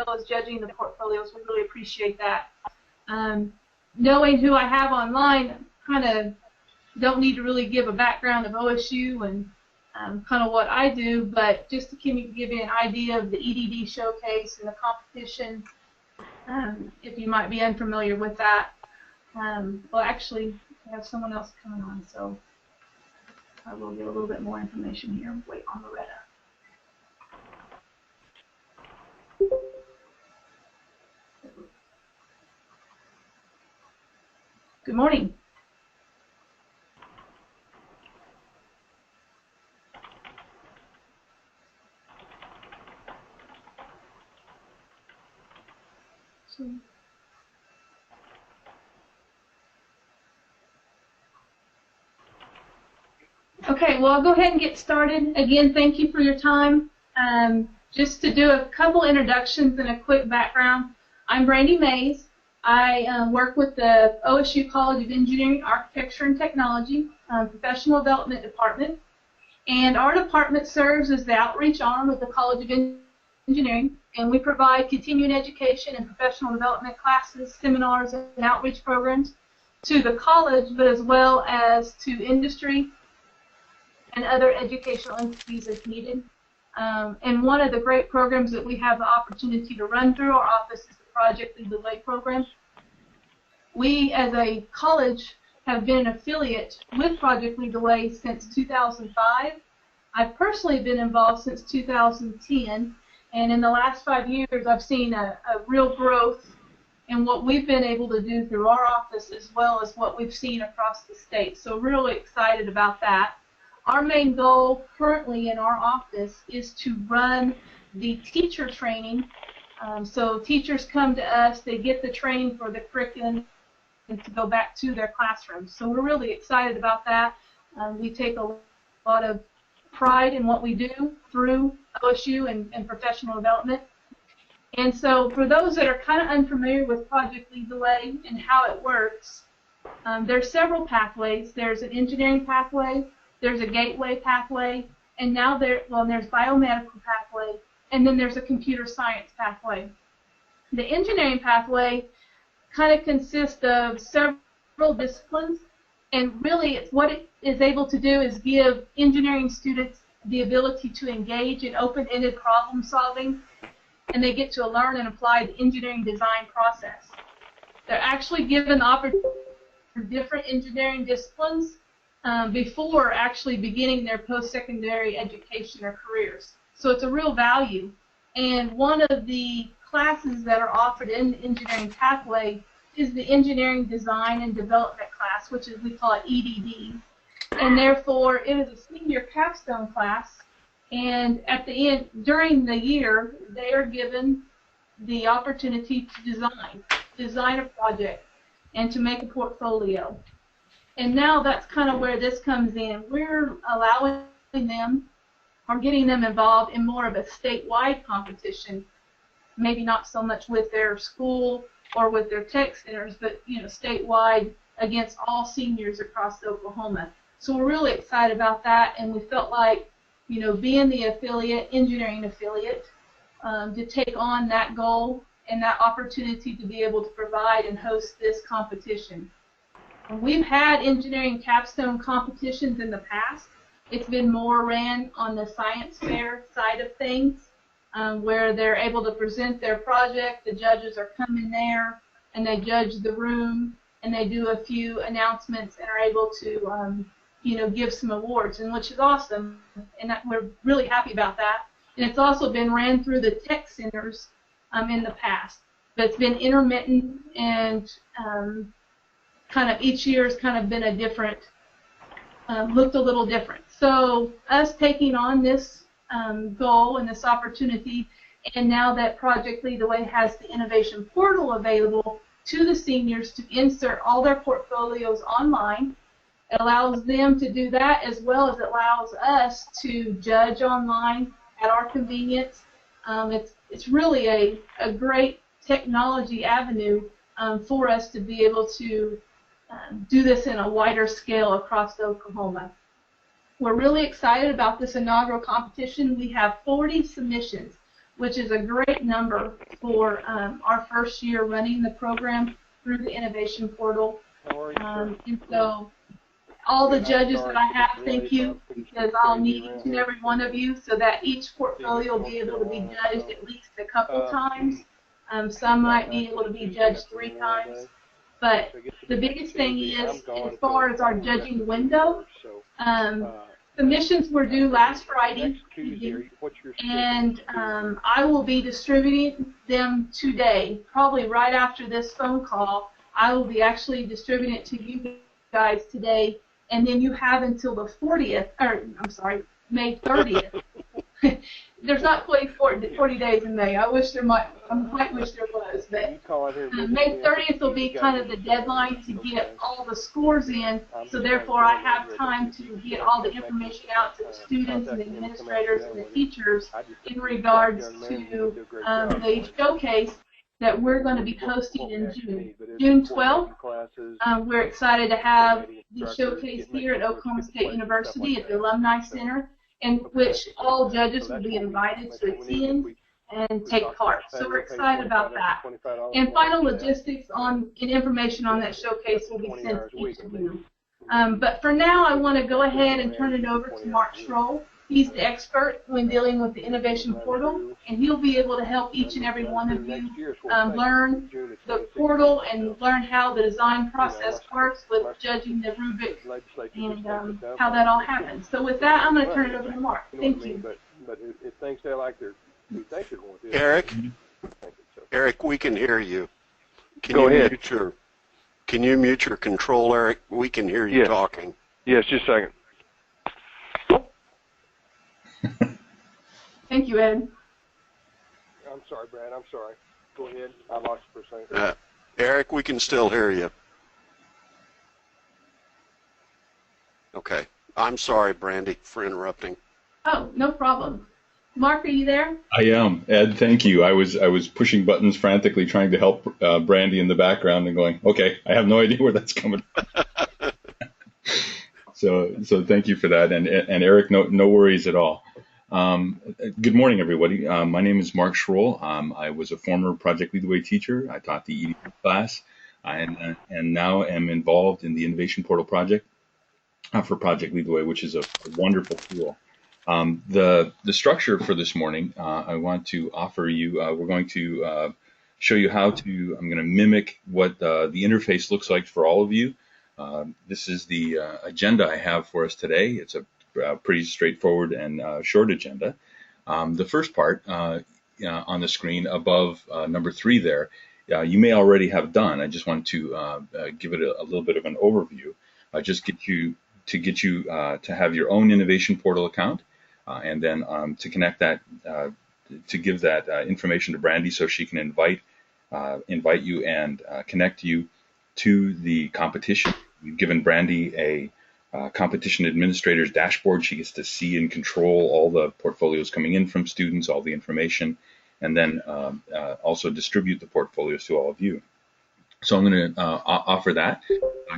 as judging the portfolios. We really appreciate that. Knowing who I have online, kind of don't need to really give a background of OSU and kind of what I do, but just to give you an idea of the EDD showcase and the competition, if you might be unfamiliar with that. Well, actually, I have someone else coming on, so I will get a little bit more information here. Wait on Loretta. Good morning. Okay, well, I'll go ahead and get started. Again, thank you for your time. Just to do a couple introductions and a quick background, I'm Brandy Mays. I work with the OSU College of Engineering, Architecture, and Technology Professional Development Department. And our department serves as the outreach arm of the College of Engineering, and we provide continuing education and professional development classes, seminars, and outreach programs to the college, but as well as to industry and other educational entities as needed. And one of the great programs that we have the opportunity to run through our office is the Project Lead the Way program. We, as a college, have been an affiliate with Project Lead the Way since 2005. I've personally been involved since 2010, and in the last 5 years I've seen a real growth in what we've been able to do through our office as well as what we've seen across the state. So really excited about that. Our main goal currently in our office is to run the teacher training. So teachers come to us, they get the training for the curriculum and to go back to their classrooms. So we're really excited about that. We take a lot of pride in what we do through OSU and professional development. And so for those that are kind of unfamiliar with Project Lead the Way and how it works, there's several pathways. There's an engineering pathway, there's a gateway pathway, and now there's biomedical pathway, and then there's a computer science pathway. The engineering pathway kind of consists of several disciplines, and really what it is able to do is give engineering students the ability to engage in open-ended problem solving, and they get to learn and apply the engineering design process. They're actually given the opportunity for different engineering disciplines before actually beginning their post-secondary education or careers. So it's a real value. And one of the classes that are offered in the engineering pathway is the Engineering Design and Development class, which is, we call it EDD. And therefore, it is a senior capstone class. And at the end, during the year, they are given the opportunity to design a project and to make a portfolio. And now that's kind of where this comes in. We're allowing them or getting them involved in more of a statewide competition, maybe not so much with their school or with their tech centers, but statewide against all seniors across Oklahoma. So we're really excited about that, and we felt like, being the engineering affiliate, to take on that goal and that opportunity to be able to provide and host this competition. We've had engineering capstone competitions in the past. It's been more ran on the science fair side of things, where they're able to present their project. The judges are coming there, and they judge the room, and they do a few announcements and are able to, give some awards, and which is awesome, and we're really happy about that. And it's also been ran through the tech centers in the past, but it's been intermittent, and kind of each year has kind of been a different, looked a little different. So us taking on this goal and this opportunity, and now that Project Lead the Way has the innovation portal available to the seniors to insert all their portfolios online, it allows them to do that, as well as it allows us to judge online at our convenience. It's really a great technology avenue for us to be able to do this in a wider scale across Oklahoma. We're really excited about this inaugural competition. We have 40 submissions. which is a great number for our first year running the program through the Innovation Portal. And so all the judges that I have, thank you, because I'll need each and every one of you so that each portfolio will be able to be judged at least a couple times. Some might be able to be judged 3 times. But the biggest thing is, as far as our judging window, submissions were due last Friday, and I will be distributing them today, probably right after this phone call. I will be actually distributing it to you guys today, and then you have until the 40th, or I'm sorry, May 30th. There's not quite 40 days in May. I wish there might. I might wish there was, but May 30th will be kind of the deadline to get all the scores in. So therefore, I have time to get all the information out to the students and the administrators and the teachers in regards to the showcase that we're going to be hosting in June. June 12th, we're excited to have the showcase here at Oklahoma State University at the Alumni Center, in which all judges will be invited to attend and take part. So we're excited about that. And final logistics and information on that showcase will be sent to each of you. But for now, I want to go ahead and turn it over to Mark Schroll. He's the expert when dealing with the Innovation Portal, and he'll be able to help each and every one of you learn the portal and learn how the design process works with judging the rubric and how that all happens. So with that, I'm going to turn it over to Mark. Thank you. But if things stay like they want to. Eric, we can hear you. Go ahead. Can you mute your control, Eric? We can hear you talking. Yes, just a second. Thank you, Ed. I'm sorry, Brad. I'm sorry. Go ahead. I lost you for a second. Eric, we can still hear you. Okay. I'm sorry, Brandy, for interrupting. Oh, no problem. Mark, are you there? I am. Ed, thank you. I was pushing buttons frantically trying to help Brandy in the background and going, okay, I have no idea where that's coming from. So thank you for that. And Eric, no worries at all. Good morning, everybody. My name is Mark Schroll. I was a former Project Lead the Way teacher. I taught the ED class and now am involved in the Innovation Portal project for Project Lead the Way, which is a wonderful tool. The structure for this morning, I want to offer you, we're going to show you how to, I'm going to mimic what the interface looks like for all of you. This is the agenda I have for us today. It's a pretty straightforward and short agenda. The first part on the screen above number 3 there, you may already have done. I just want to give it a little bit of an overview. Just get you to have your own Innovation Portal account, and then to connect that, to give that information to Brandy so she can invite you and connect you to the competition. We've given Brandy a competition administrator's dashboard. She gets to see and control all the portfolios coming in from students, all the information, and then also distribute the portfolios to all of you. So I'm going to offer that,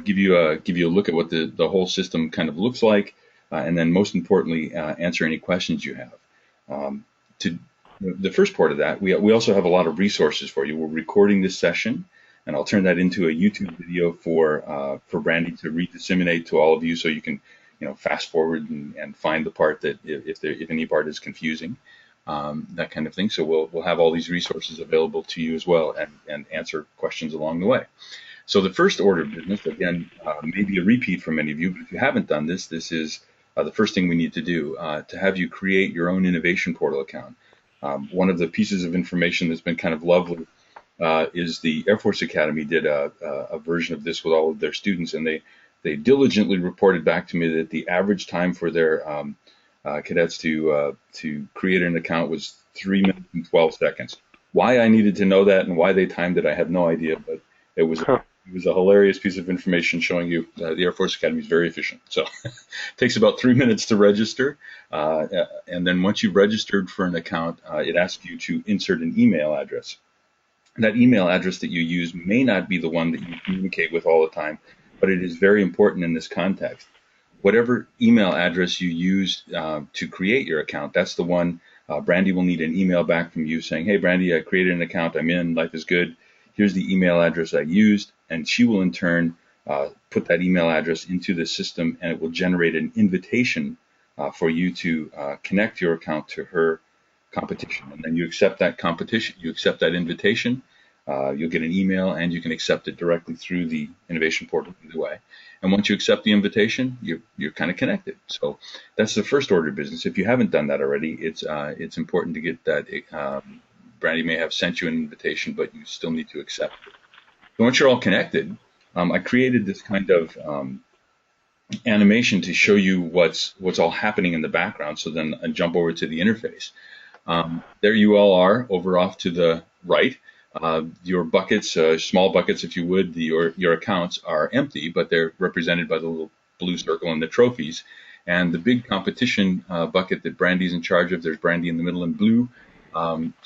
give you a look at what the whole system kind of looks like, and then most importantly, answer any questions you have. To the first part of that, we also have a lot of resources for you. We're recording this session, and I'll turn that into a YouTube video for Brandy to re-disseminate to all of you, so you can, fast forward and find the part that if any part is confusing, that kind of thing. So we'll have all these resources available to you as well, and answer questions along the way. So the first order of business, again, may be a repeat for many of you, but if you haven't done this, this is the first thing we need to do to have you create your own Innovation Portal account. One of the pieces of information that's been kind of lovely is the Air Force Academy did a version of this with all of their students, and they diligently reported back to me that the average time for their cadets to create an account was 3 minutes and 12 seconds. Why I needed to know that and why they timed it, I have no idea, but it was a hilarious piece of information showing you the Air Force Academy is very efficient. So it takes about 3 minutes to register, and then once you've registered for an account, it asks you to insert an email address. That email address that you use may not be the one that you communicate with all the time, but it is very important in this context. Whatever email address you use to create your account, that's the one Brandy will need an email back from you saying, hey, Brandy, I created an account. I'm in. Life is good. Here's the email address I used. And she will in turn put that email address into the system, and it will generate an invitation for you to connect your account to her competition. And then you accept that competition, you accept that invitation, you'll get an email, and you can accept it directly through the innovation portal either way. And once you accept the invitation, you're kind of connected. So that's the first order of business. If you haven't done that already, it's important to get that. Brandy may have sent you an invitation, but you still need to accept it. So once you're all connected, I created this kind of animation to show you what's all happening in the background. So then I jump over to the interface. There you all are over off to the right. Your buckets, small buckets, if you would, your accounts are empty, but they're represented by the little blue circle and the trophies. And the big competition bucket that Brandy's in charge of, there's Brandy in the middle in blue.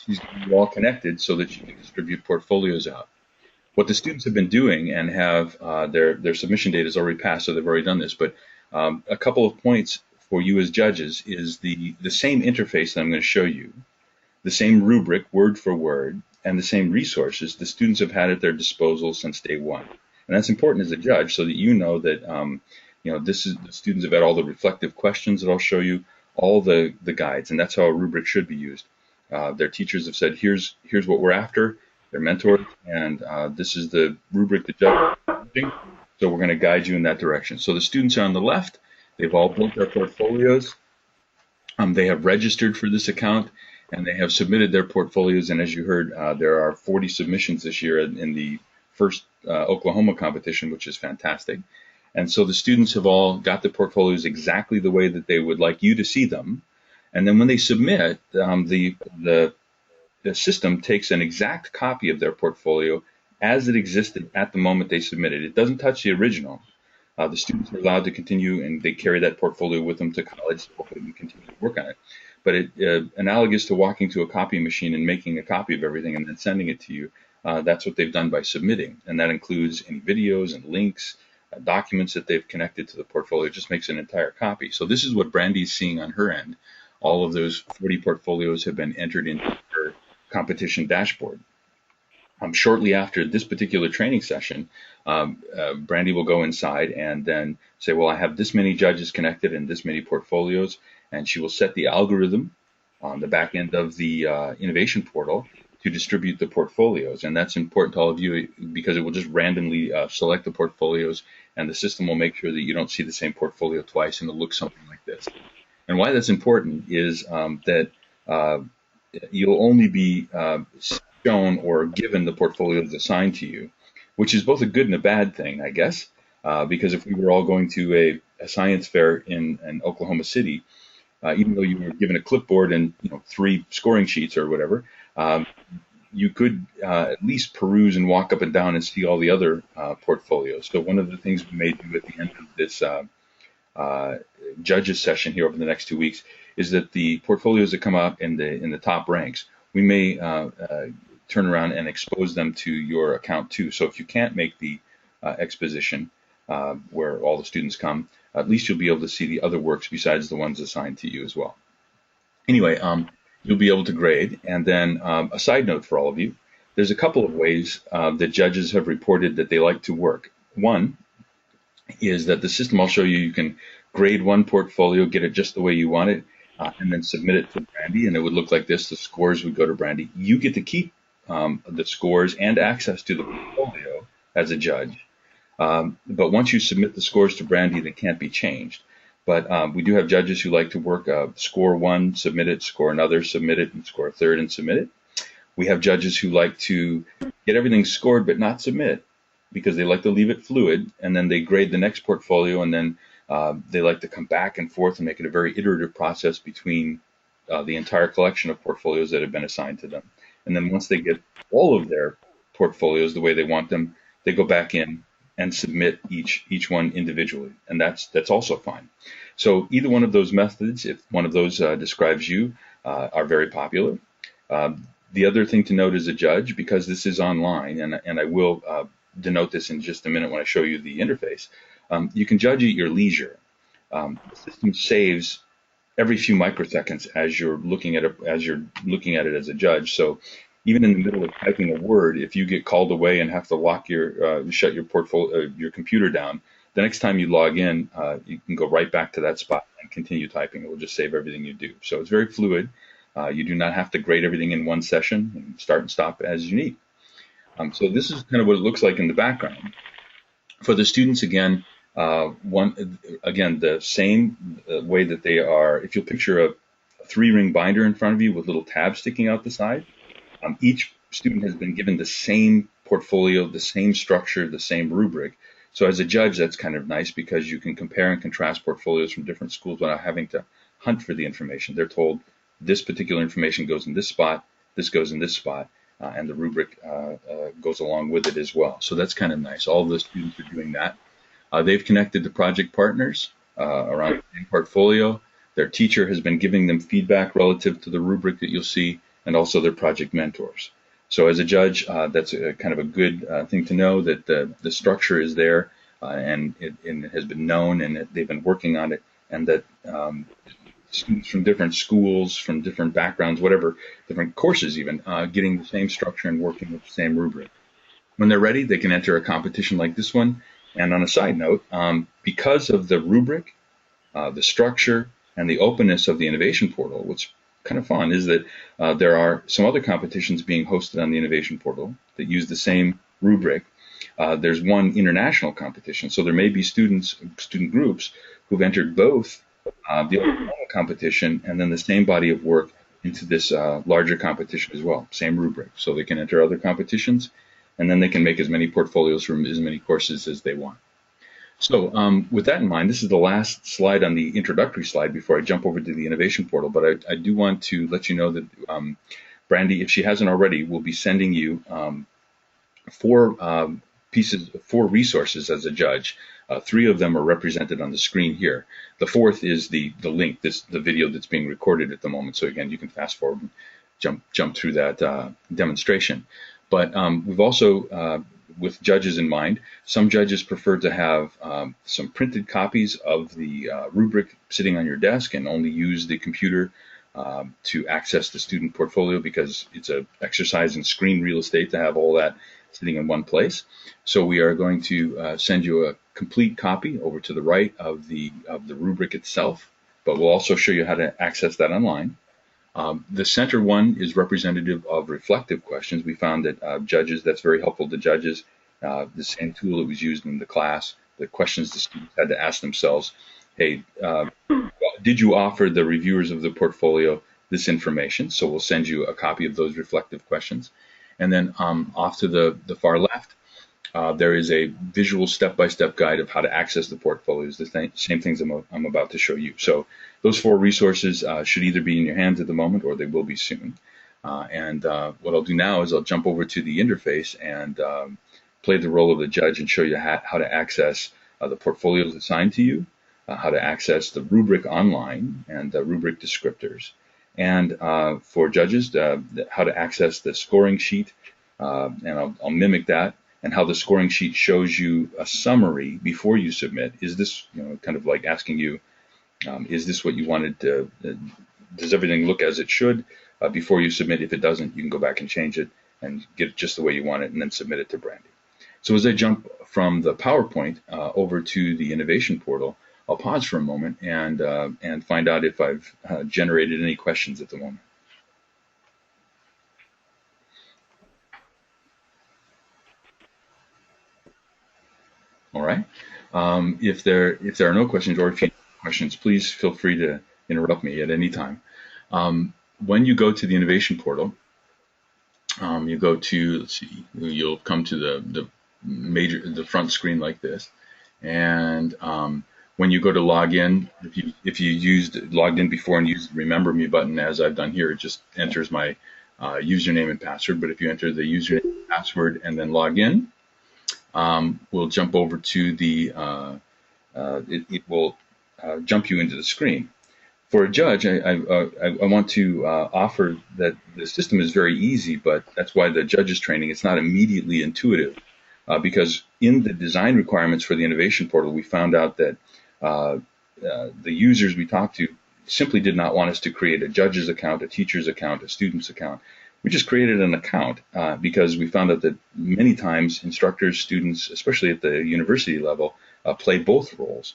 She's all connected so that she can distribute portfolios out. What the students have been doing and have their submission date has already passed, so they've already done this. But a couple of points for you as judges is the same interface that I'm going to show you, the same rubric word for word, and the same resources the students have had at their disposal since day one. And that's important as a judge so that you know that this is the students have had all the reflective questions that I'll show you, all the guides, and that's how a rubric should be used. Their teachers have said, here's what we're after. They're mentors, and this is the rubric the judge is using. So we're going to guide you in that direction. So the students are on the left. They've all built their portfolios. They have registered for this account, and they have submitted their portfolios. And as you heard, there are 40 submissions this year in the first Oklahoma competition, which is fantastic. And so the students have all got the portfolios exactly the way that they would like you to see them. And then when they submit, the system takes an exact copy of their portfolio as it existed at the moment they submitted. It doesn't touch the original. The students are allowed to continue, and they carry that portfolio with them to college, so hopefully they can continue to work on it. But analogous to walking to a copy machine and making a copy of everything and then sending it to you, that's what they've done by submitting. And that includes any videos and links, documents that they've connected to the portfolio. It just makes an entire copy. So this is what Brandy's seeing on her end. All of those 40 portfolios have been entered into her competition dashboard. Shortly after this particular training session, Brandy will go inside and then say, well, I have this many judges connected and this many portfolios, and she will set the algorithm on the back end of the innovation portal to distribute the portfolios. And that's important to all of you because it will just randomly select the portfolios, and the system will make sure that you don't see the same portfolio twice, and it'll look something like this. And why that's important is that you'll only be shown or given the portfolios assigned to you, which is both a good and a bad thing, I guess, because if we were all going to a science fair in Oklahoma City, even though you were given a clipboard and 3 scoring sheets or whatever, you could at least peruse and walk up and down and see all the other portfolios. So one of the things we may do at the end of this judges session here over the next 2 weeks is that the portfolios that come up in the top ranks, we may turn around and expose them to your account too. So if you can't make the exposition where all the students come, at least you'll be able to see the other works besides the ones assigned to you as well. Anyway, you'll be able to grade. And then a side note for all of you, there's a couple of ways that judges have reported that they like to work. One is that the system I'll show you, you can grade one portfolio, get it just the way you want it, and then submit it to Brandy, and it would look like this. The scores would go to Brandy. You get to keep the scores and access to the portfolio as a judge. But once you submit the scores to Brandy, they can't be changed. But we do have judges who like to work score one, submit it, score another, submit it, and score a third and submit it. We have judges who like to get everything scored but not submit because they like to leave it fluid, and then they grade the next portfolio, and then they like to come back and forth and make it a very iterative process between the entire collection of portfolios that have been assigned to them. And then once they get all of their portfolios the way they want them, they go back in and submit each one individually, and that's also fine. So either one of those methods, if one of those describes you, are very popular. The other thing to note as a judge, because this is online, and I will denote this in just a minute when I show you the interface, you can judge at your leisure. The system saves every few microseconds as you're looking at it as a judge. So even in the middle of typing a word, if you get called away and have to lock shut your portfolio, your computer down, the next time you log in, you can go right back to that spot and continue typing. It will just save everything you do. So it's very fluid. You do not have to grade everything in one session and start and stop as you need. So this is kind of what it looks like in the background. For the students, again, the same way that they are. If you'll picture a 3-ring binder in front of you with little tabs sticking out the side, each student has been given the same portfolio, the same structure, the same rubric. So as a judge, that's kind of nice because you can compare and contrast portfolios from different schools without having to hunt for the information. They're told this particular information goes in this spot, this goes in this spot, and the rubric goes along with it as well. So that's kind of nice. All of the students are doing that. They've connected to project partners around the portfolio. Their teacher has been giving them feedback relative to the rubric that you'll see, and also their project mentors. So as a judge, that's kind of a good thing to know, that the structure is there and it has been known and they've been working on it, and that students from different schools, from different backgrounds, whatever, different courses even, getting the same structure and working with the same rubric. When they're ready, they can enter a competition like this one. And on a side note, because of the rubric, the structure, and the openness of the innovation portal, what's kind of fun is that there are some other competitions being hosted on the innovation portal that use the same rubric. There's one international competition, so there may be student groups who've entered both the overall competition and then the same body of work into this larger competition as well, same rubric. So they can enter other competitions, and then they can make as many portfolios from as many courses as they want. So with that in mind, this is the last slide on the introductory slide before I jump over to the innovation portal, but I do want to let you know that Brandy, if she hasn't already, will be sending you 4 resources as a judge. 3 of them are represented on the screen here. The 4th is the link, the video that's being recorded at the moment. So again, you can fast forward and jump through that demonstration. But we've also, with judges in mind, some judges prefer to have some printed copies of the rubric sitting on your desk and only use the computer to access the student portfolio, because it's an exercise in screen real estate to have all that sitting in one place. So we are going to send you a complete copy over to the right of the rubric itself, but we'll also show you how to access that online. The center one is representative of reflective questions. We found that judges, that's very helpful to judges. The same tool that was used in the class, the questions the students had to ask themselves, hey, did you offer the reviewers of the portfolio this information? So we'll send you a copy of those reflective questions. And then off to the far left, there is a visual step-by-step guide of how to access the portfolios, the same things I'm about to show you. So those 4 resources should either be in your hands at the moment or they will be soon. And what I'll do now is I'll jump over to the interface and play the role of the judge and show you how to access the portfolios assigned to you, how to access the rubric online and the rubric descriptors, and for judges, how to access the scoring sheet, and I'll mimic that, and how the scoring sheet shows you a summary before you submit. Is this, kind of like asking you, is this what you wanted to, does everything look as it should before you submit? If it doesn't, you can go back and change it and get it just the way you want it and then submit it to Brandy. So as I jump from the PowerPoint over to the innovation portal, I'll pause for a moment and find out if I've generated any questions at the moment. All right. If there are no questions, or if you have questions, please feel free to interrupt me at any time. When you go to the innovation portal, you go to, let's see, you'll come to the front screen like this, and when you go to log in, if you logged in before and used the Remember Me button, as I've done here, it just enters my username and password. But if you enter the username and password and then log in, we'll jump over to the, it will jump you into the screen. For a judge, I want to offer that the system is very easy, but that's why the judges training, it's not immediately intuitive, because in the design requirements for the innovation portal, we found out that the users we talked to simply did not want us to create a judge's account, a teacher's account, a student's account. We just created an account because we found out that many times instructors, students, especially at the university level, play both roles.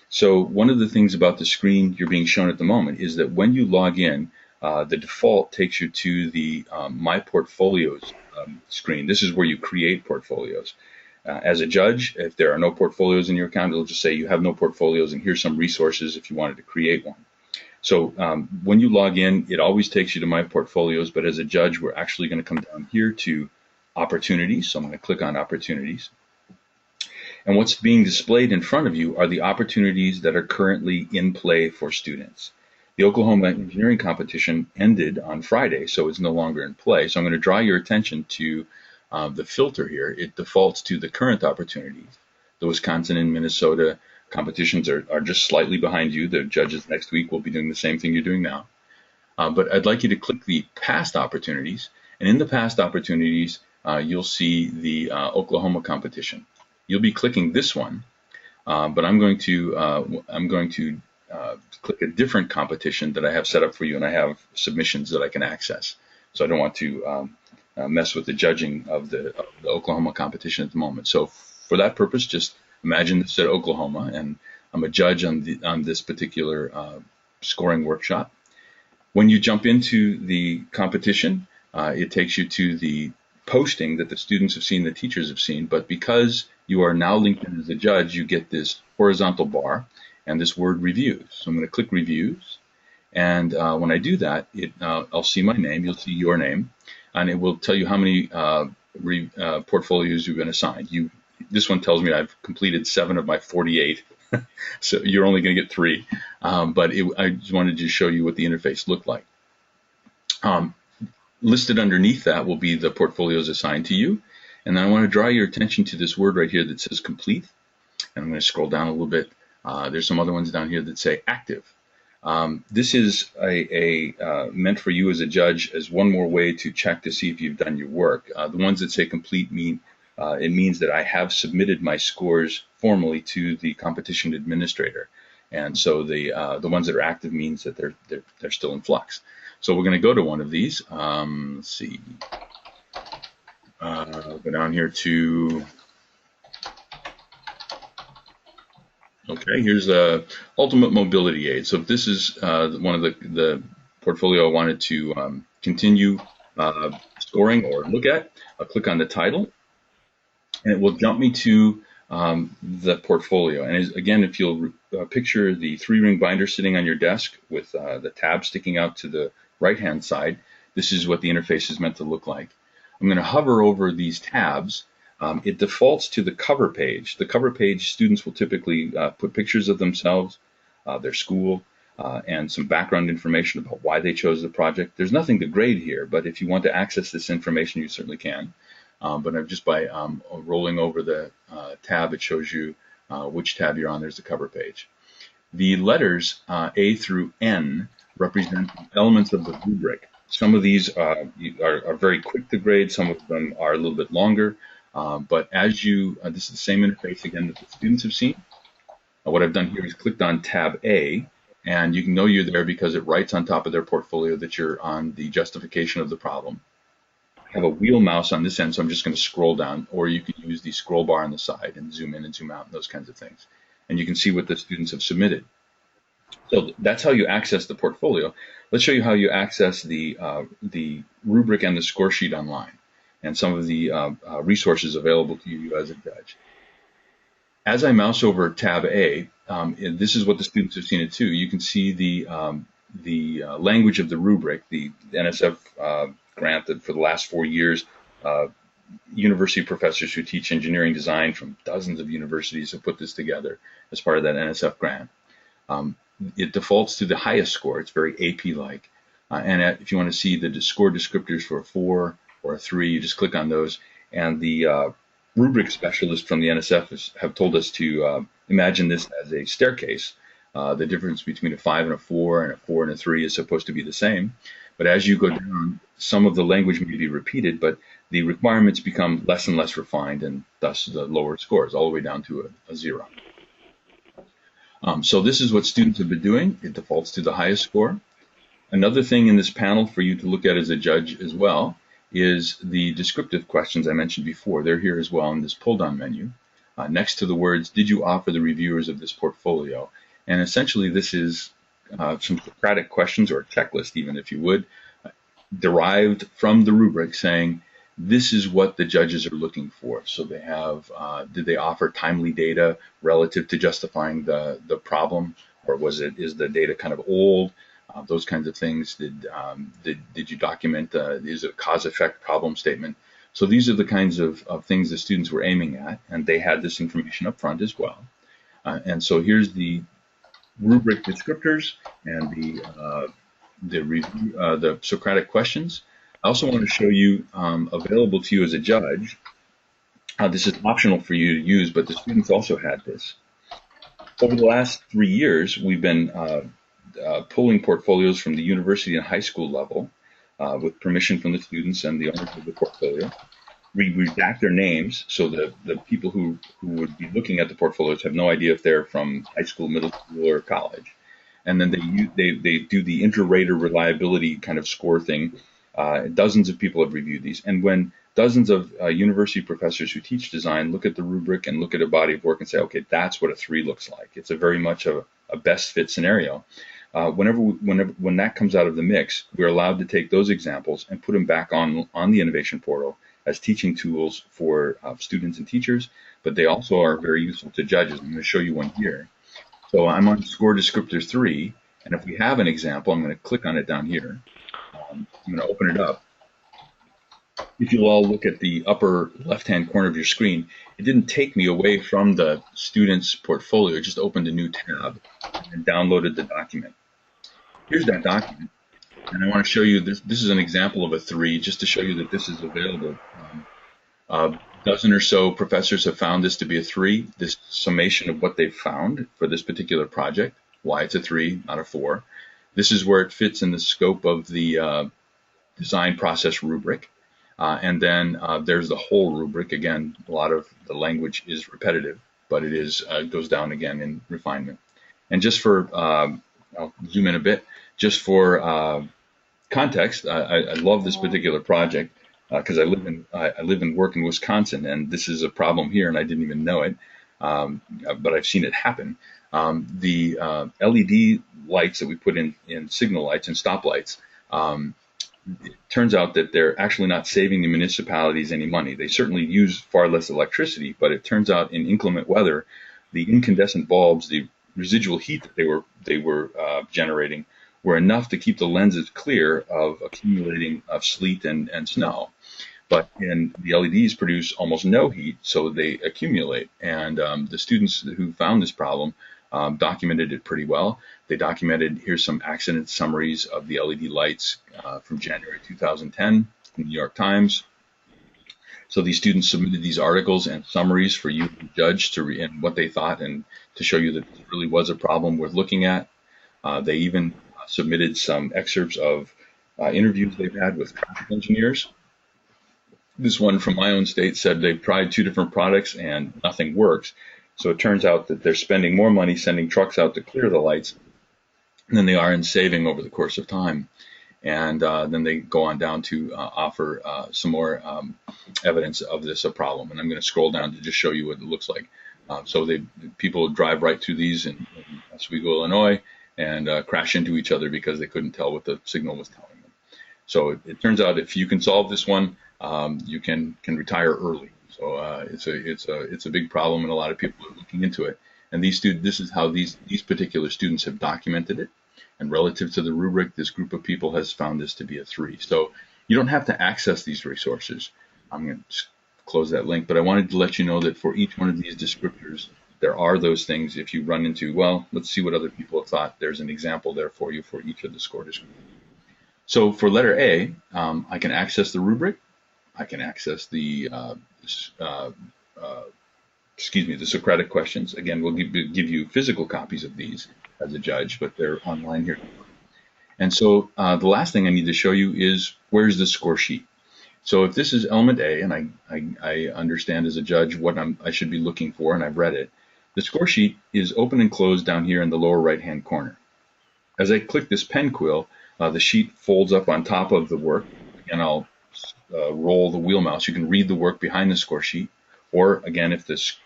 So one of the things about the screen you're being shown at the moment is that when you log in, the default takes you to the My Portfolios screen. This is where you create portfolios. As a judge, if there are no portfolios in your account, it'll just say you have no portfolios and here's some resources if you wanted to create one. So when you log in, it always takes you to My Portfolios, but as a judge, we're actually going to come down here to Opportunities. So I'm going to click on Opportunities. And what's being displayed in front of you are the opportunities that are currently in play for students. The Oklahoma Engineering Competition ended on Friday, so it's no longer in play. So I'm going to draw your attention to the filter here. It defaults to the current opportunities. The Wisconsin and Minnesota competitions are just slightly behind you. The judges next week will be doing the same thing you're doing now. But I'd like you to click the past opportunities. And in the past opportunities, you'll see the Oklahoma competition. You'll be clicking this one, but I'm going to click a different competition that I have set up for you, and I have submissions that I can access. So I don't want to mess with the judging of the Oklahoma competition at the moment. So for that purpose, just imagine this at Oklahoma, and I'm a judge on this particular scoring workshop. When you jump into the competition, it takes you to the posting that the students have seen, the teachers have seen, but because you are now linked in as a judge, you get this horizontal bar and this word reviews. So I'm going to click reviews, and when I do that, I'll see my name, you'll see your name, and it will tell you how many portfolios you've been assigned. This one tells me I've completed 7 of my 48, so you're only going to get 3, but I just wanted to show you what the interface looked like. Listed underneath that will be the portfolios assigned to you, and then I want to draw your attention to this word right here that says complete, and I'm going to scroll down a little bit. There's some other ones down here that say active. This is meant for you as a judge as one more way to check to see if you've done your work. The ones that say complete mean it means that I have submitted my scores formally to the competition administrator, and so the ones that are active means that they're still in flux. So we're going to go to one of these. Let's see. Go down here to. Okay, here's the Ultimate Mobility Aid. So if this is one of the portfolio I wanted to continue scoring or look at, I'll click on the title, and it will jump me to the portfolio. And again, if you'll picture the 3-ring binder sitting on your desk with the tab sticking out to the right-hand side, this is what the interface is meant to look like. I'm going to hover over these tabs. It defaults to the cover page. The cover page, students will typically put pictures of themselves, their school, and some background information about why they chose the project. There's nothing to grade here, but if you want to access this information, you certainly can. But just by rolling over the tab, it shows you which tab you're on. There's the cover page. The letters A through N represent elements of the rubric. Some of these are very quick to grade. Some of them are a little bit longer. But as you, this is the same interface again that the students have seen. What I've done here is clicked on tab A, and you can know you're there because it writes on top of their portfolio that you're on the justification of the problem. I have a wheel mouse on this end, so I'm just going to scroll down, or you can use the scroll bar on the side and zoom in and zoom out and those kinds of things. And you can see what the students have submitted. So that's how you access the portfolio. Let's show you how you access the rubric and the score sheet online, and some of the resources available to you as a judge. As I mouse over tab A, and this is what the students have seen it too. You can see the language of the rubric, the NSF grant that for the last 4 years, university professors who teach engineering design from dozens of universities have put this together as part of that NSF grant. It defaults to the highest score. It's very AP-like. And if you want to see the score descriptors for a 4 or a 3, you just click on those. And the rubric specialists from the NSF have told us to imagine this as a staircase. The difference between a 5 and a 4 and a 4 and a 3 is supposed to be the same. But as you go down, some of the language may be repeated, but the requirements become less and less refined, and thus the lower scores, all the way down to a 0. So this is what students have been doing. It defaults to the highest score. Another thing in this panel for you to look at as a judge as well is the descriptive questions I mentioned before. They're here as well in this pull-down menu. Next to the words, did you offer the reviewers of this portfolio? And essentially this is some Socratic questions, or a checklist even, if you would, derived from the rubric saying, this is what the judges are looking for. So they have, did they offer timely data relative to justifying the problem? Or is the data kind of old? Those kinds of things. Did you document, is it a cause-effect problem statement? So these are the kinds of things the students were aiming at, and they had this information up front as well. And so here's the rubric descriptors and the Socratic questions. I also want to show you, available to you as a judge, this is optional for you to use, but the students also had this. Over the last 3 years, we've been pulling portfolios from the university and high school level with permission from the students and the owners of the portfolio. We redact their names so that the people who would be looking at the portfolios have no idea if they're from high school, middle school, or college. And then they do the inter-rater reliability kind of score thing. Dozens of people have reviewed these. And when dozens of university professors who teach design look at the rubric and look at a body of work and say, okay, that's what a 3 looks like. It's a very much a best fit scenario. When that comes out of the mix, we're allowed to take those examples and put them back on the innovation portal as teaching tools for students and teachers, but they also are very useful to judges. I'm going to show you one here. So I'm on score descriptor 3, and if we have an example, I'm going to click on it down here. I'm going to open it up. If you'll all look at the upper left-hand corner of your screen, it didn't take me away from the student's portfolio. It just opened a new tab and downloaded the document. Here's that document, and I want to show you this. This is an example of a 3, just to show you that this is available. A dozen or so professors have found this to be a 3. This summation of what they've found for this particular project, why it's a 3, not a 4. This is where it fits in the scope of the design process rubric. And then there's the whole rubric. Again, a lot of the language is repetitive, but it is goes down again in refinement. And just for, I'll zoom in a bit, just for context, I love this particular project because I live and work in Wisconsin, and this is a problem here, and I didn't even know it, but I've seen it happen. The LED lights that we put in signal lights and stoplights, it turns out that they're actually not saving the municipalities any money. They certainly use far less electricity, but it turns out in inclement weather, the incandescent bulbs, the residual heat that they were generating, were enough to keep the lenses clear of accumulating sleet and snow. But the LEDs produce almost no heat, so they accumulate. And the students who found this problem documented it pretty well. They documented, here's some accident summaries of the LED lights from January 2010 in the New York Times. So these students submitted these articles and summaries for you to judge and what they thought, and to show you that this really was a problem worth looking at. They even submitted some excerpts of interviews they've had with traffic engineers. This one from my own state said they've tried 2 different products and nothing works. So it turns out that they're spending more money sending trucks out to clear the lights than they are in saving over the course of time. And then they go on down to offer some more evidence of this a problem. And I'm going to scroll down to just show you what it looks like. So people drive right through these in Oswego, Illinois, and crash into each other because they couldn't tell what the signal was telling them. So it turns out if you can solve this one, you can retire early. So it's a big problem, and a lot of people are looking into it. And this is how these particular students have documented it. And relative to the rubric, this group of people has found this to be a 3. So you don't have to access these resources. I'm going to close that link, but I wanted to let you know that for each one of these descriptors, there are those things. If you run into, well, let's see what other people have thought, there's an example there for you for each of the score descriptors. So for letter A, I can access the rubric. I can access the the Socratic questions. Again, we'll give you physical copies of these as a judge, but they're online here. And so the last thing I need to show you is where's the score sheet. So if this is element A, and I understand as a judge what I should be looking for, and I've read it, The score sheet is open and closed down here in the lower right-hand corner. As I click this pen quill, the sheet folds up on top of the work, and I'll roll the wheel mouse. You can read the work behind the score sheet, or again, if that's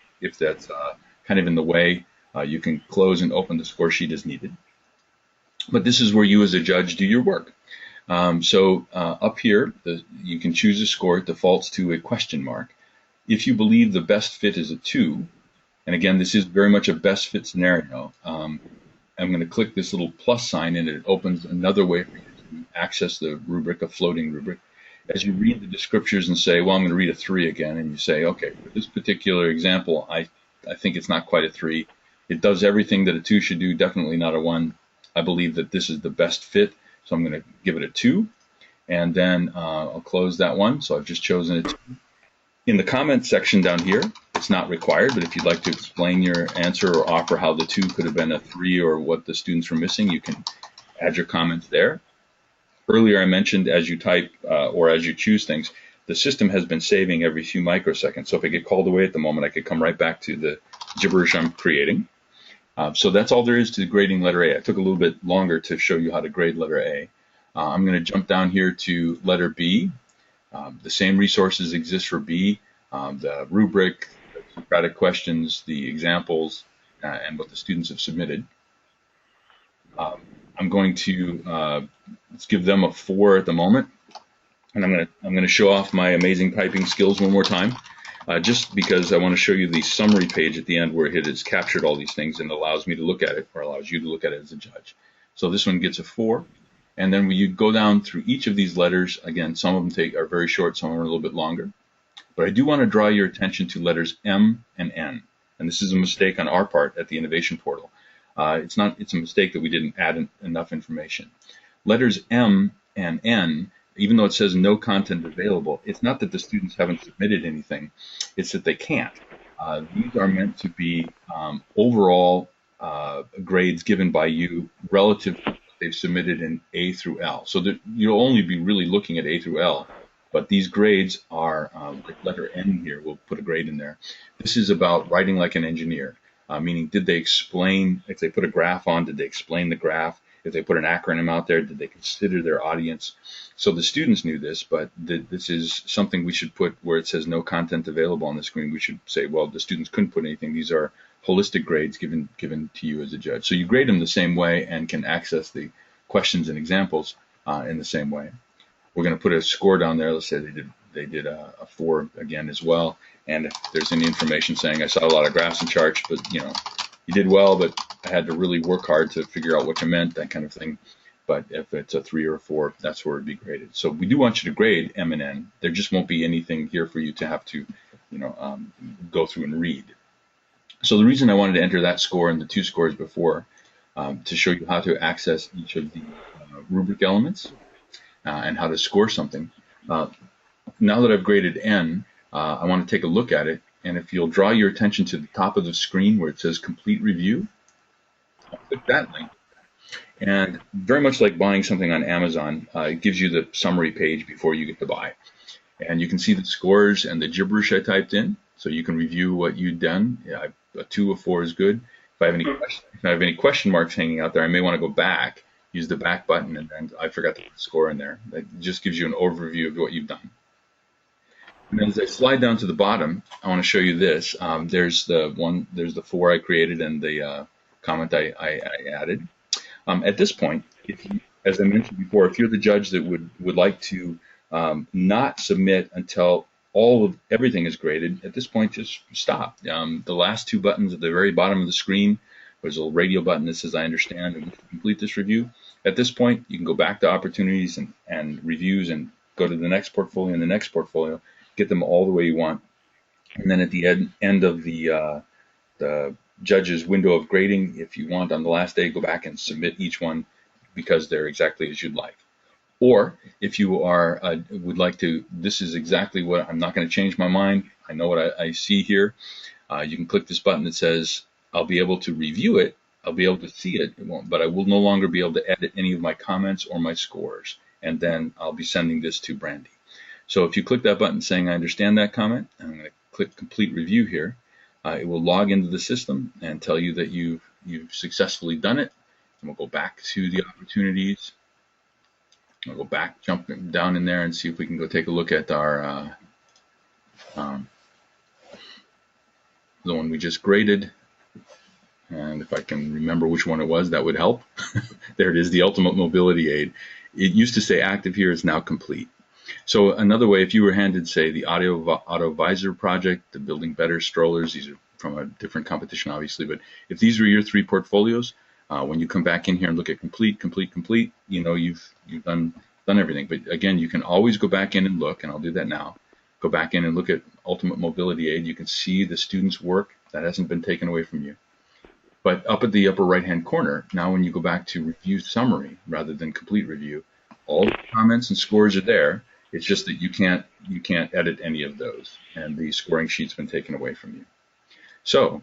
kind of in the way, you can close and open the score sheet as needed. But this is where you as a judge do your work. Up here, you can choose a score. It defaults to a question mark. If you believe the best fit is a 2, and again, this is very much a best fit scenario, I'm going to click this little plus sign and it opens another way for you to access the rubric, a floating rubric. As you read the descriptors and say, well, I'm going to read a 3 again, and you say, okay, for this particular example, I think it's not quite a 3. It does everything that a 2 should do, definitely not a 1. I believe that this is the best fit, so I'm going to give it a 2. And then I'll close that one, so I've just chosen a 2. In the comments section down here, it's not required, but if you'd like to explain your answer or offer how the 2 could have been a 3 or what the students were missing, you can add your comments there. Earlier I mentioned as you type or as you choose things, the system has been saving every few microseconds. So if I get called away at the moment, I could come right back to the gibberish I'm creating. So that's all there is to grading letter A. I took a little bit longer to show you how to grade letter A. I'm going to jump down here to letter B. The same resources exist for B, the rubric, the Socratic questions, the examples, and what the students have submitted. I'm going to let's give them a 4 at the moment, and I'm going to show off my amazing typing skills one more time, just because I want to show you the summary page at the end where it has captured all these things and allows me to look at it, or allows you to look at it as a judge. So this one gets a 4. And then when you go down through each of these letters, again, some of them are very short, some are a little bit longer. But I do want to draw your attention to letters M and N. And this is a mistake on our part at the Innovation Portal. It's a mistake that we didn't add enough information. Letters M and N, even though it says no content available, it's not that the students haven't submitted anything, it's that they can't. These are meant to be overall grades given by you relative to they've submitted in A through L. So that you'll only be really looking at A through L, but these grades are, like letter N here, we'll put a grade in there. This is about writing like an engineer, meaning did they explain, if they put a graph on, did they explain the graph? If they put an acronym out there, did they consider their audience? So the students knew this, but this is something we should put where it says no content available on the screen. We should say, well, the students couldn't put anything. These are holistic grades given to you as a judge. So you grade them the same way and can access the questions and examples in the same way. We're going to put a score down there. Let's say they did a 4 again as well. And if there's any information saying I saw a lot of graphs and charts, but you did well, but I had to really work hard to figure out what you meant, that kind of thing. But if it's a 3 or a 4, that's where it'd be graded. So we do want you to grade M and N. There just won't be anything here for you to have to, go through and read. So the reason I wanted to enter that score and the 2 scores before, to show you how to access each of the rubric elements and how to score something. Now that I've graded N, I want to take a look at it. And if you'll draw your attention to the top of the screen where it says complete review, I'll click that link. And very much like buying something on Amazon, it gives you the summary page before you get to buy. And you can see the scores and the gibberish I typed in, so you can review what you've done. Yeah, a 2 or 4 is good. If I have any question marks hanging out there, I may want to go back, use the back button, and then I forgot to put the score in there. That just gives you an overview of what you've done. And then as I slide down to the bottom, I want to show you this. There's the 4 I created and the comment I added. At this point, as I mentioned before, if you're the judge that would like to not submit until everything is graded, at this point, just stop. The last 2 buttons at the very bottom of the screen, there's a little radio button that says I understand and complete this review. At this point, you can go back to opportunities and reviews and go to the next portfolio and the next portfolio, get them all the way you want. And then at the end of the judge's window of grading, if you want on the last day, go back and submit each one because they're exactly as you'd like. Or if you would like to, this is exactly what, I'm not going to change my mind, I know what I see here, you can click this button that says I'll be able to review it, I'll be able to see it, but I will no longer be able to edit any of my comments or my scores, and then I'll be sending this to Brandy. So if you click that button saying I understand that comment, I'm going to click complete review here, it will log into the system and tell you that you've successfully done it. And we'll go back to the opportunities. We'll go back, jump down in there, and see if we can go take a look at our the one we just graded. And if I can remember which one it was, that would help. There it is, the Ultimate Mobility Aid. It used to say active here, it's now complete. So another way, if you were handed, say, the Auto Visor project, the Building Better strollers, these are from a different competition, obviously, but if these were your 3 portfolios, when you come back in here and look at complete, you know you've done everything. But again, you can always go back in and look, and I'll do that now. Go back in and look at Ultimate Mobility Aid. You can see the student's work. That hasn't been taken away from you. But up at the upper right-hand corner, now when you go back to review summary rather than complete review, all the comments and scores are there. It's just that you can't edit any of those, and the scoring sheet's been taken away from you. So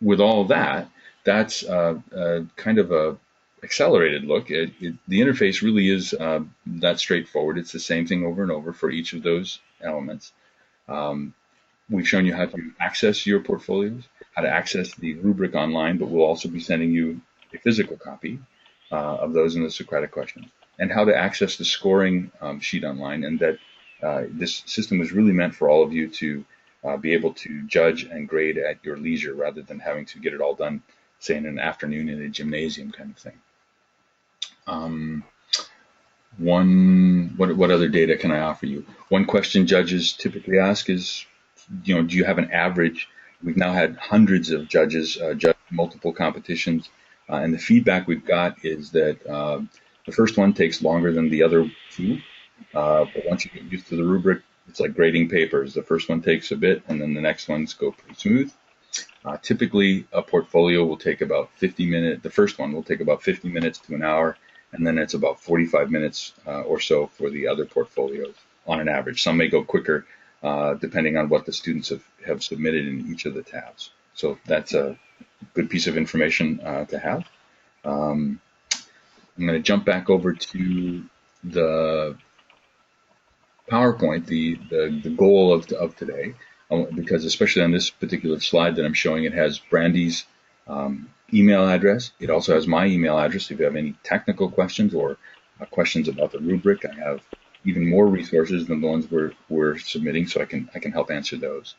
with all that, that's kind of a accelerated look. The interface really is that straightforward. It's the same thing over and over for each of those elements. We've shown you how to access your portfolios, how to access the rubric online, but we'll also be sending you a physical copy of those in the Socratic questions, and how to access the scoring sheet online, and that this system is really meant for all of you to be able to judge and grade at your leisure rather than having to get it all done, say, in an afternoon in a gymnasium kind of thing. What other data can I offer you? One question judges typically ask is, do you have an average? We've now had hundreds of judges judge multiple competitions, and the feedback we've got is that the first one takes longer than the other 2, but once you get used to the rubric, it's like grading papers. The first one takes a bit, and then the next ones go pretty smooth. Typically, a portfolio will take about 50 minutes. The first one will take about 50 minutes to an hour, and then it's about 45 minutes or so for the other portfolios on an average. Some may go quicker, depending on what the students have submitted in each of the tabs. So that's a good piece of information to have. I'm going to jump back over to the PowerPoint, the goal of today, because especially on this particular slide that I'm showing, it has Brandy's email address. It also has my email address. If you have any technical questions or questions about the rubric, I have even more resources than the ones we're submitting, so I can help answer those.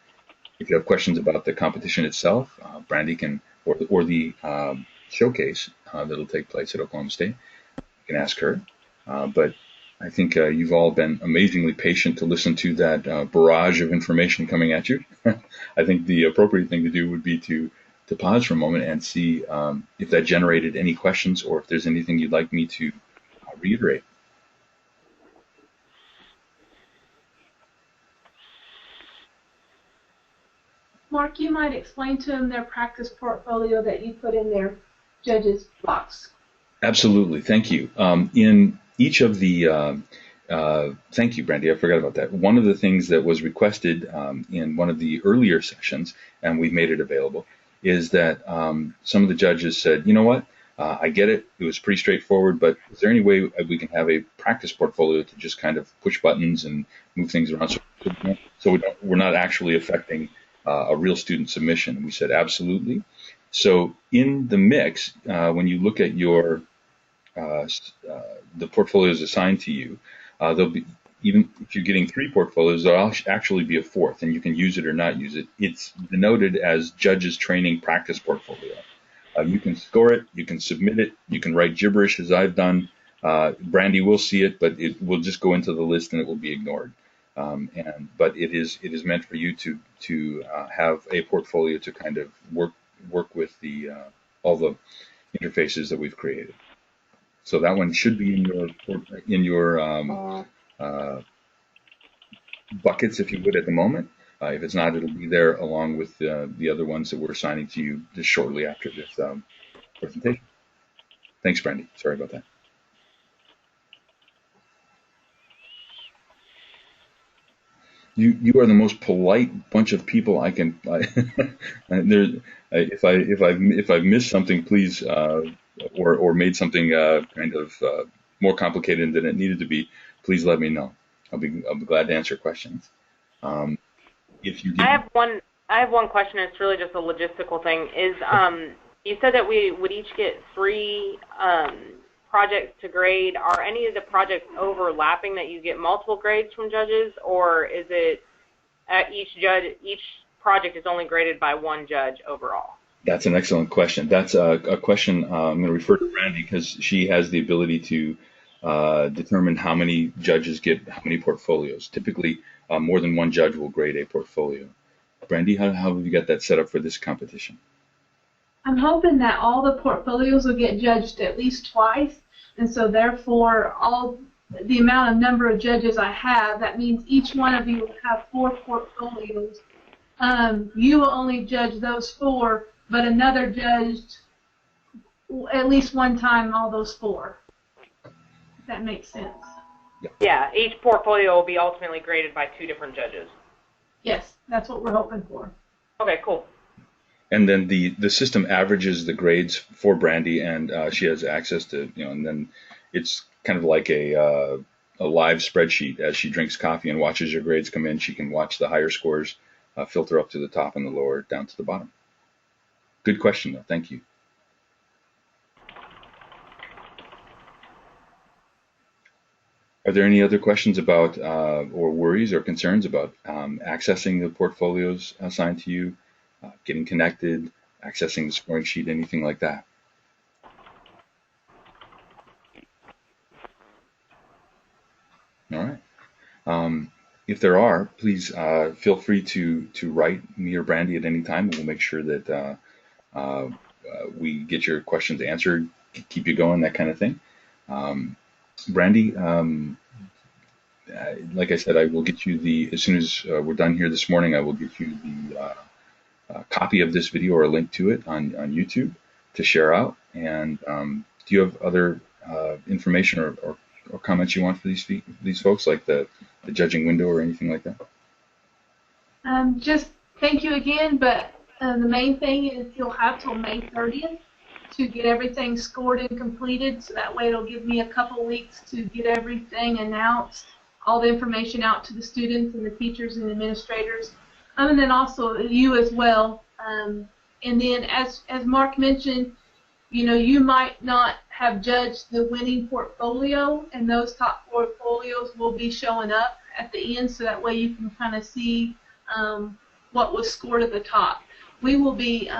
If you have questions about the competition itself, Brandy can, or the showcase that'll take place at Oklahoma State, you can ask her. But I think you've all been amazingly patient to listen to that barrage of information coming at you. I think the appropriate thing to do would be to pause for a moment and see if that generated any questions, or if there's anything you'd like me to reiterate. Mark, you might explain to them their practice portfolio that you put in their judges box. Absolutely, thank you. In each of the, thank you, Brandy, I forgot about that. One of the things that was requested in one of the earlier sessions, and we've made it available, is that some of the judges said, you know what, I get it, it was pretty straightforward, but is there any way we can have a practice portfolio to just kind of push buttons and move things around so we're not actually affecting a real student submission? And we said, absolutely. So in the mix, when you look at your the portfolios assigned to you, there'll be, even if you're getting 3 portfolios, there'll actually be a 4th, and you can use it or not use it. It's denoted as Judges Training Practice Portfolio. You can score it, you can submit it, you can write gibberish as I've done. Brandy will see it, but it will just go into the list and it will be ignored. But it is meant for you to have a portfolio to kind of work with the all the interfaces that we've created. So that one should be in your buckets, if you would, at the moment. If it's not, it'll be there along with the other ones that we're assigning to you just shortly after this presentation. Thanks, Brandy. Sorry about that. You are the most polite bunch of people I can. If I've missed something, please, or made something kind of more complicated than it needed to be, please let me know. I'll be glad to answer questions. If you I have one I have one question. It's really just a logistical thing. Is you said that we would each get 3 projects to grade. Are any of the projects overlapping that you get multiple grades from judges, or is it each project is only graded by 1 judge overall? That's an excellent question. That's a question I'm going to refer to Brandy because she has the ability to determine how many judges get how many portfolios. Typically, more than 1 judge will grade a portfolio. Brandy, how have you got that set up for this competition? I'm hoping that all the portfolios will get judged at least twice, and so therefore all the amount of number of judges I have, that means each one of you will have 4 portfolios. You will only judge those 4, but another judged at least one time all those 4. If that makes sense. Yeah, each portfolio will be ultimately graded by 2 different judges. Yes, that's what we're hoping for. Okay, cool. And then the system averages the grades for Brandy, and she has access to, and then it's kind of like a live spreadsheet. As she drinks coffee and watches your grades come in, she can watch the higher scores filter up to the top and the lower down to the bottom. Good question, though. Thank you. Are there any other questions about or worries or concerns about accessing the portfolios assigned to you, getting connected, accessing the scoring sheet, anything like that? All right. If there are, please feel free to write me or Brandy at any time, and we'll make sure that we get your questions answered, keep you going, that kind of thing. Brandy, like I said, I will get you as soon as we're done here this morning, I will get you the copy of this video or a link to it on YouTube to share out. And do you have other information or comments you want for these folks, like the judging window or anything like that? Just thank you again, but the main thing is you'll have till May 30th to get everything scored and completed, so that way it'll give me a couple weeks to get everything announced, all the information out to the students and the teachers and administrators, and then also you as well. And then as Mark mentioned, you might not have judged the winning portfolio, and those top portfolios will be showing up at the end, so that way you can kind of see what was scored at the top. We will be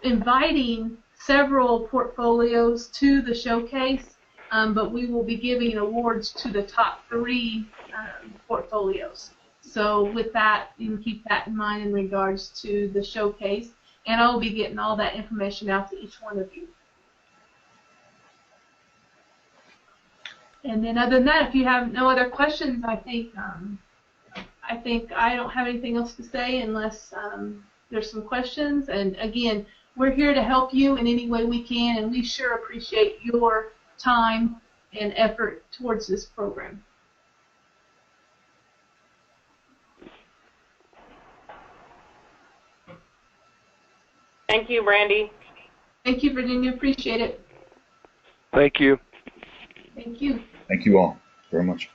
inviting several portfolios to the showcase, but we will be giving awards to the top 3 portfolios. So with that, you can keep that in mind in regards to the showcase, and I'll be getting all that information out to each one of you. And then other than that, if you have no other questions, I think I don't have anything else to say unless there's some questions. And again, we're here to help you in any way we can, and we sure appreciate your time and effort towards this program. Thank you, Brandy. Thank you, Virginia. Appreciate it. Thank you. Thank you. Thank you all very much.